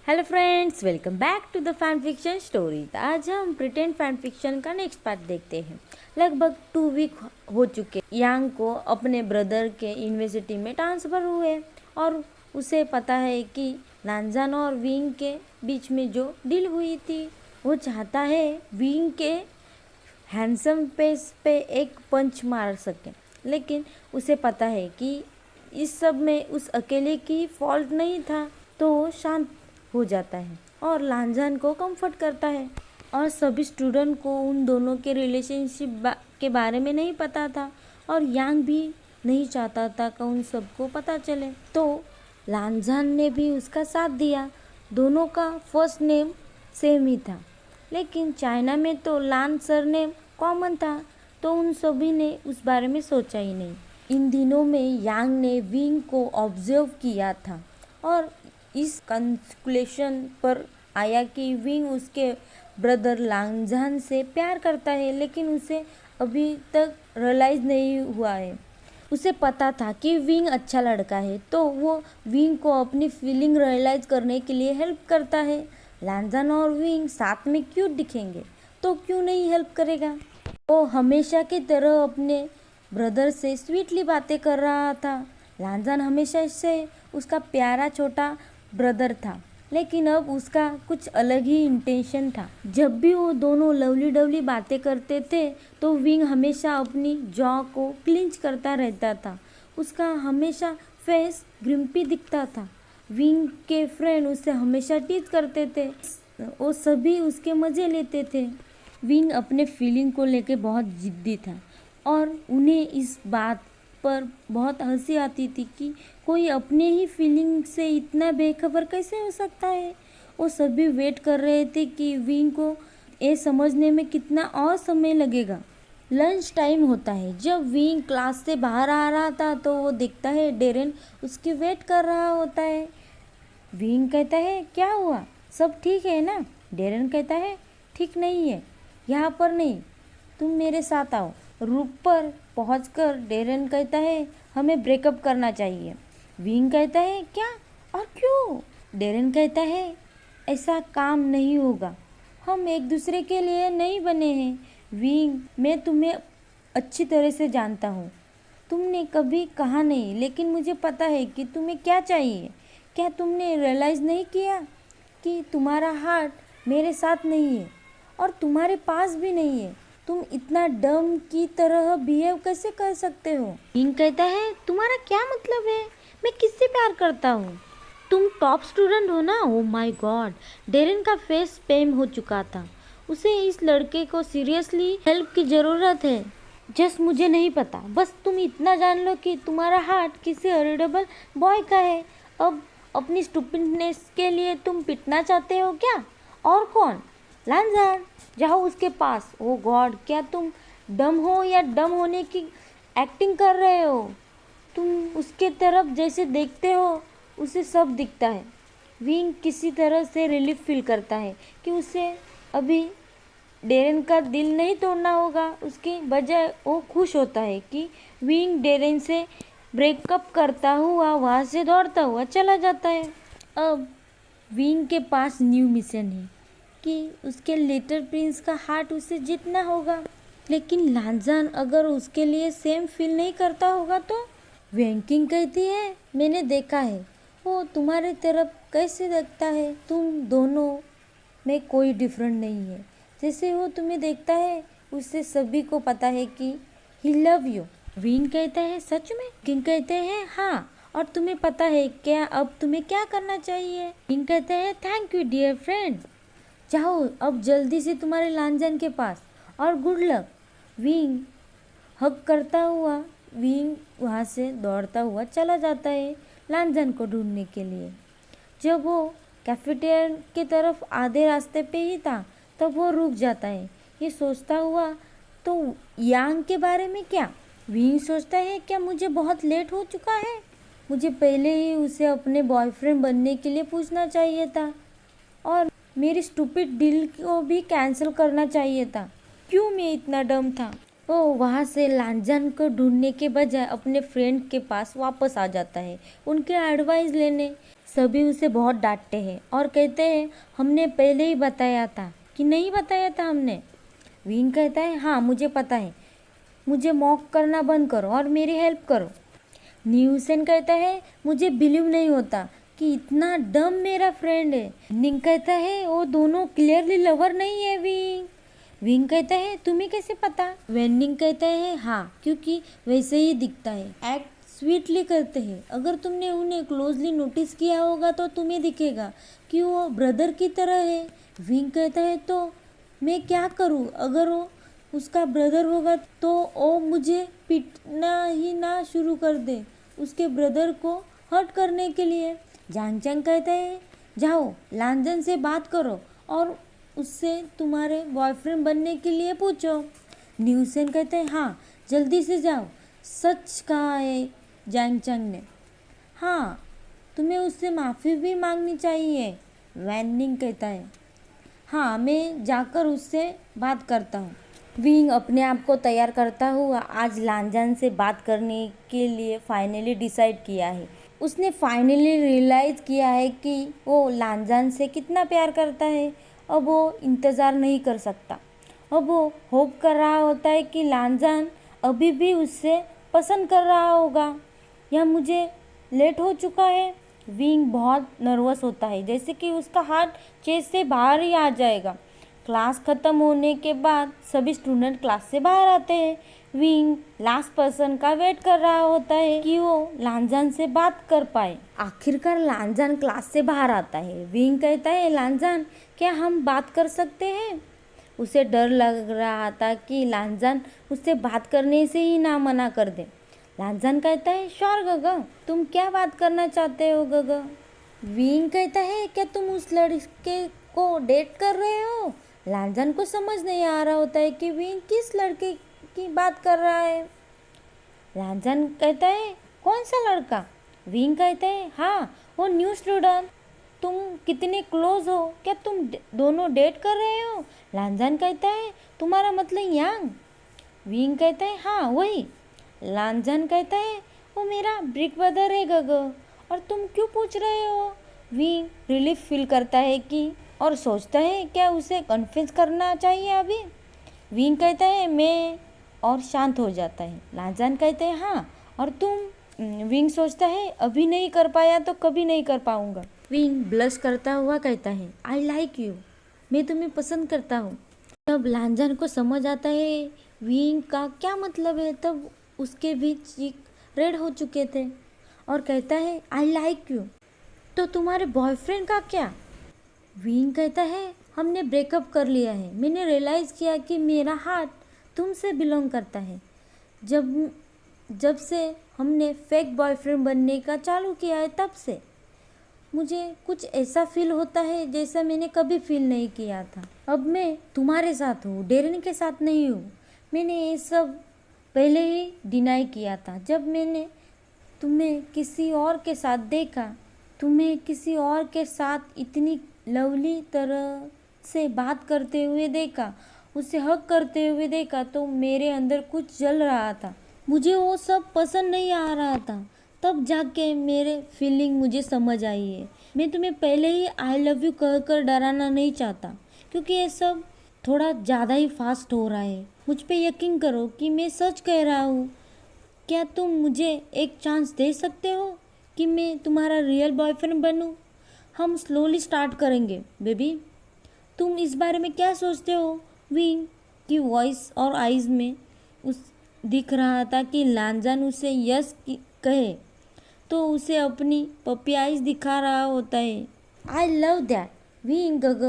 Hello friends, welcome back to the fan fiction story. आज हम pretend fan fiction का next part देखते हैं। लगभग 2 वीक हो चुके यांग को अपने ब्रदर के यूनिवर्सिटी में ट्रांसफ़र हुए और उसे पता है कि लांजान और विंग के बीच में जो डील हुई थी, वो चाहता है विंग के हैंडसम फेस पे एक पंच मार सके। लेकिन उसे पता है कि इस सब में उस अकेले की फॉल्ट नहीं था, तो वो शांत हो जाता है और लांजान को कंफर्ट करता है। और सभी स्टूडेंट को उन दोनों के रिलेशनशिप के बारे में नहीं पता था और यांग भी नहीं चाहता था कि उन सबको पता चले, तो लांजान ने भी उसका साथ दिया। दोनों का फर्स्ट नेम सेम ही था, लेकिन चाइना में तो लान सरनेम कॉमन था, तो उन सभी ने उस बारे में सोचा ही नहीं। इन दिनों में यांग ने विंग को ऑब्जर्व किया था और इस कंक्लूजन पर आया कि विंग उसके ब्रदर लांजान से प्यार करता है, लेकिन उसे अभी तक रियलाइज़ नहीं हुआ है। उसे पता था कि विंग अच्छा लड़का है, तो वो विंग को अपनी फीलिंग रियलाइज़ करने के लिए हेल्प करता है। लांजान और विंग साथ में क्यूट दिखेंगे, तो क्यों नहीं हेल्प करेगा। वो हमेशा की तरह अपने ब्रदर से स्वीटली बातें कर रहा था। लांजान हमेशा से उसका प्यारा छोटा ब्रदर था, लेकिन अब उसका कुछ अलग ही इंटेंशन था। जब भी वो दोनों लवली डवली बातें करते थे, तो विंग हमेशा अपनी जॉ को क्लिंच करता रहता था। उसका हमेशा फेस ग्रिम्पी दिखता था। विंग के फ्रेंड उसे हमेशा टीज करते थे, वो सभी उसके मज़े लेते थे। विंग अपने फीलिंग को लेके बहुत जिद्दी था और उन्हें इस बात पर बहुत हंसी आती थी कि कोई अपने ही फीलिंग से इतना बेखबर कैसे हो सकता है। वो सभी वेट कर रहे थे कि विंग को ये समझने में कितना और समय लगेगा। लंच टाइम होता है। जब विंग क्लास से बाहर आ रहा था, तो वो देखता है डेरेन उसकी वेट कर रहा होता है। विंग कहता है, क्या हुआ, सब ठीक है ना? डेरेन कहता है, ठीक नहीं है, यहाँ पर नहीं, तुम मेरे साथ आओ। रूप पर पहुंचकर डेरेन कहता है, हमें ब्रेकअप करना चाहिए। विंग कहता है, क्या और क्यों? डेरेन कहता है, ऐसा काम नहीं होगा, हम एक दूसरे के लिए नहीं बने हैं। विंग, मैं तुम्हें अच्छी तरह से जानता हूँ, तुमने कभी कहा नहीं, लेकिन मुझे पता है कि तुम्हें क्या चाहिए। क्या तुमने रियलाइज़ नहीं किया कि तुम्हारा हार्ट मेरे साथ नहीं है और तुम्हारे पास भी नहीं है? तुम इतना डम की तरह बिहेव कैसे कर सकते हो? किंग कहता है, तुम्हारा क्या मतलब है? मैं किससे प्यार करता हूँ? तुम टॉप स्टूडेंट हो ना? Oh my God. डेरेन का फेस स्पैम हो चुका था। उसे इस लड़के को सीरियसली हेल्प की ज़रूरत है। जस्ट मुझे नहीं पता, बस तुम इतना जान लो कि तुम्हारा हार्ट किसी अरेडेबल बॉय का है। अब अपनी स्टूपिडनेस के लिए तुम पिटना चाहते हो क्या? और कौन? लांजान, जाओ उसके पास। ओ गॉड, क्या तुम डम हो या डम होने की एक्टिंग कर रहे हो? तुम उसके तरफ जैसे देखते हो, उसे सब दिखता है। विंग किसी तरह से रिलीफ फील करता है कि उसे अभी डेरेन का दिल नहीं तोड़ना होगा। उसके बजाय वो खुश होता है कि विंग डेरेन से ब्रेकअप करता हुआ वहाँ से दौड़ता हुआ चला जाता है। अब विंग के पास न्यू मिशन है कि उसके लिटिल प्रिंस का हार्ट उसे जीतना होगा। लेकिन लांजान अगर उसके लिए सेम फील नहीं करता होगा तो? वैंकिंग कहती है, मैंने देखा है, वो तुम्हारे तरफ कैसे देखता है। तुम दोनों में कोई डिफरेंट नहीं है। जैसे वो तुम्हें देखता है, उससे सभी को पता है कि ही लव यू। विंग कहता है, सच में? किंग कहते हैं, हाँ, और तुम्हें पता है क्या अब तुम्हें क्या करना चाहिए? किंग कहते हैं, थैंक यू डियर फ्रेंड, जाओ अब जल्दी से तुम्हारे लांजान के पास और गुड लक। विंग हग करता हुआ विंग वहाँ से दौड़ता हुआ चला जाता है लांजान को ढूंढने के लिए। जब वो कैफेटेरिया की तरफ आधे रास्ते पे ही था, तब वो रुक जाता है, ये सोचता हुआ, तो यांग के बारे में क्या? विंग सोचता है, क्या मुझे बहुत लेट हो चुका है? मुझे पहले ही उसे अपने बॉयफ्रेंड बनने के लिए पूछना चाहिए था और मेरी स्टूपिड डील को भी कैंसिल करना चाहिए था। क्यों मैं इतना डम था? वो वहाँ से लांजान को ढूंढने के बजाय अपने फ्रेंड के पास वापस आ जाता है, उनके एडवाइस लेने। सभी उसे बहुत डांटते हैं और कहते हैं हमने पहले ही बताया था कि नहीं बताया था हमने। विंग कहता है हाँ मुझे पता है, मुझे मॉक करना बंद करो और मेरी हेल्प करो। न्यूसेन कहता है मुझे बिलीव नहीं होता कि इतना डम मेरा फ्रेंड है। निंग कहता है वो दोनों क्लियरली लवर नहीं है विंग। विंग कहता है तुम्हें कैसे पता। वेंडिंग कहता है हाँ क्योंकि वैसे ही दिखता है, एक्ट स्वीटली करते हैं। अगर तुमने उन्हें क्लोजली नोटिस किया होगा तो तुम्हें दिखेगा कि वो ब्रदर की तरह है। विंग कहता है तो मैं क्या करूँ, अगर वो उसका ब्रदर होगा तो वो मुझे पीटना ही ना शुरू कर दे उसके ब्रदर को हर्ट करने के लिए। जांग चैंग कहता है जाओ लांजन से बात करो और उससे तुम्हारे बॉयफ्रेंड बनने के लिए पूछो। न्यूसेन कहते हैं हाँ जल्दी से जाओ। सच कहा है जांग चैंग ने। हाँ तुम्हें उससे माफ़ी भी मांगनी चाहिए। वैन कहता है हाँ मैं जाकर उससे बात करता हूँ। विंग अपने आप को तैयार करता हुआ आज लांजान से बात करने के लिए फाइनली डिसाइड किया है। उसने फाइनली रियलाइज़ किया है कि वो लांजान से कितना प्यार करता है। अब वो इंतज़ार नहीं कर सकता। अब वो होप कर रहा होता है कि लांजान अभी भी उससे पसंद कर रहा होगा या मुझे लेट हो चुका है। विंग बहुत नर्वस होता है, जैसे कि उसका हार्ट चेस्ट से बाहर ही आ जाएगा। क्लास ख़त्म होने के बाद सभी स्टूडेंट क्लास से बाहर आते हैं। विंग लास्ट पर्सन का वेट कर रहा होता है कि वो लांजान से बात कर पाए। आखिरकार लांजान क्लास से बाहर आता है। विंग कहता है लांजान क्या हम बात कर सकते हैं। उसे डर लग रहा था कि लांजान उससे बात करने से ही ना मना कर दे। लांजान कहता है श्योर गगा, तुम क्या बात करना चाहते हो गगा। विंग कहता है क्या तुम उस लड़के को डेट कर रहे हो। लांजान को समझ नहीं आ रहा होता है कि विंग किस लड़के की बात कर रहा है। लांजान कहता है कौन सा लड़का। विंग कहता है हाँ वो न्यू स्टूडेंट, तुम कितने क्लोज हो, क्या तुम दोनों डेट कर रहे हो। लांजान कहता है तुम्हारा मतलब यांग। विंग कहता है हाँ वही। लांजान कहता है वो मेरा ब्रिक ब्रदर है गगो, और तुम क्यों पूछ रहे हो। विंग रिलीफ फील करता है कि और सोचता है क्या उसे कन्फ्यूज करना चाहिए अभी। विंग कहता है मैं, और शांत हो जाता है। लांजान कहते हैं हाँ और तुम। विंग सोचता है अभी नहीं कर पाया तो कभी नहीं कर पाऊँगा। विंग ब्लश करता हुआ कहता है आई लाइक यू, मैं तुम्हें पसंद करता हूँ। तब लांजान को समझ आता है विंग का क्या मतलब है। तब उसके भी चीक रेड हो चुके थे और कहता है आई लाइक यू, तो तुम्हारे बॉयफ्रेंड का क्या। विंग कहता है हमने ब्रेकअप कर लिया है, मैंने रियलाइज़ किया कि मेरा हार्ट तुमसे बिलोंग करता है। जब से हमने फेक बॉयफ्रेंड बनने का चालू किया है तब से मुझे कुछ ऐसा फील होता है जैसा मैंने कभी फील नहीं किया था। अब मैं तुम्हारे साथ हूँ, डेरिन के साथ नहीं हूँ। मैंने ये सब पहले ही डिनाई किया था। जब मैंने तुम्हें किसी और के साथ देखा, तुम्हें किसी और के साथ इतनी लवली तरह से बात करते हुए देखा, उसे हक करते हुए देखा, तो मेरे अंदर कुछ जल रहा था। मुझे वो सब पसंद नहीं आ रहा था। तब जाके मेरे फीलिंग मुझे समझ आई है। मैं तुम्हें पहले ही आई लव यू कहकर डराना नहीं चाहता, क्योंकि ये सब थोड़ा ज़्यादा ही फास्ट हो रहा है। मुझ पे यकीन करो कि मैं सच कह रहा हूँ। क्या तुम मुझे एक चांस दे सकते हो कि मैं तुम्हारा रियल बॉयफ्रेंड बनूँ। हम स्लोली स्टार्ट करेंगे बेबी। तुम इस बारे में क्या सोचते हो। विंग की वॉइस और आइज़ में उस दिख रहा था कि लांजान उसे यस कहे तो उसे अपनी पपी आइज़ दिखा रहा होता है। आई लव दैट विंग गग।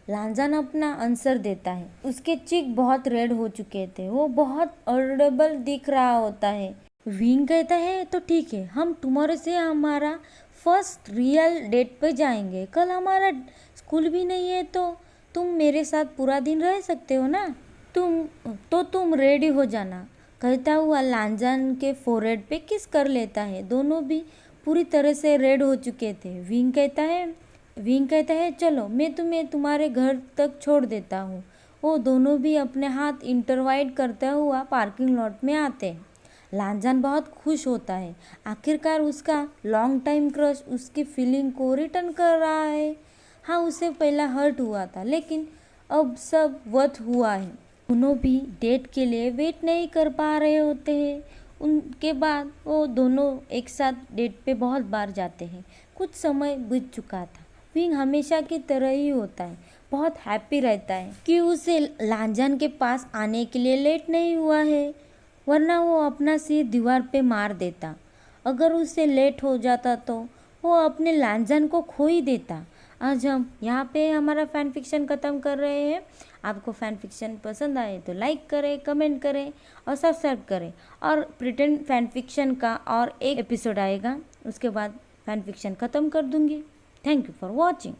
लांजान अपना आंसर देता है। उसके चीक बहुत रेड हो चुके थे, वो बहुत ऑडिबल दिख रहा होता है। विंग कहता है तो ठीक है, हम टुमारो से हमारा फर्स्ट रियल डेट पे जाएंगे। कल हमारा स्कूल भी नहीं है तो तुम मेरे साथ पूरा दिन रह सकते हो ना। तुम रेडी हो जाना। कहता हुआ लांजान के फोरहेड पे किस कर लेता है। दोनों भी पूरी तरह से रेड हो चुके थे। विंग कहता है चलो मैं तुम्हें तुम्हारे घर तक छोड़ देता हूँ। वो दोनों भी अपने हाथ इंटरवाइड करता हुआ पार्किंग लॉट में आते हैं। लांजान बहुत खुश होता है, आखिरकार उसका लॉन्ग टाइम क्रश उसकी फीलिंग को रिटर्न कर रहा है। हाँ, उसे पहला हर्ट हुआ था लेकिन अब सब वर्थ हुआ है। दोनों भी डेट के लिए वेट नहीं कर पा रहे होते हैं। उनके बाद वो दोनों एक साथ डेट पे बहुत बार जाते हैं। कुछ समय बीत चुका था। विंग हमेशा की तरह ही होता है, बहुत हैप्पी रहता है कि उसे लांजान के पास आने के लिए लेट नहीं हुआ है, वरना वो अपना सिर दीवार पे मार देता। अगर उसे लेट हो जाता तो वो अपने लांजान को खो ही देता। आज हम यहाँ पे हमारा फ़ैन फिक्शन ख़त्म कर रहे हैं। आपको फ़ैन फिक्शन पसंद आए तो लाइक करें, कमेंट करें और सब्सक्राइब करें। और प्रिटेंड फ़ैन फिक्शन का और एक एपिसोड आएगा, उसके बाद फ़ैन फिक्शन ख़त्म कर दूँगी। Thank you for watching.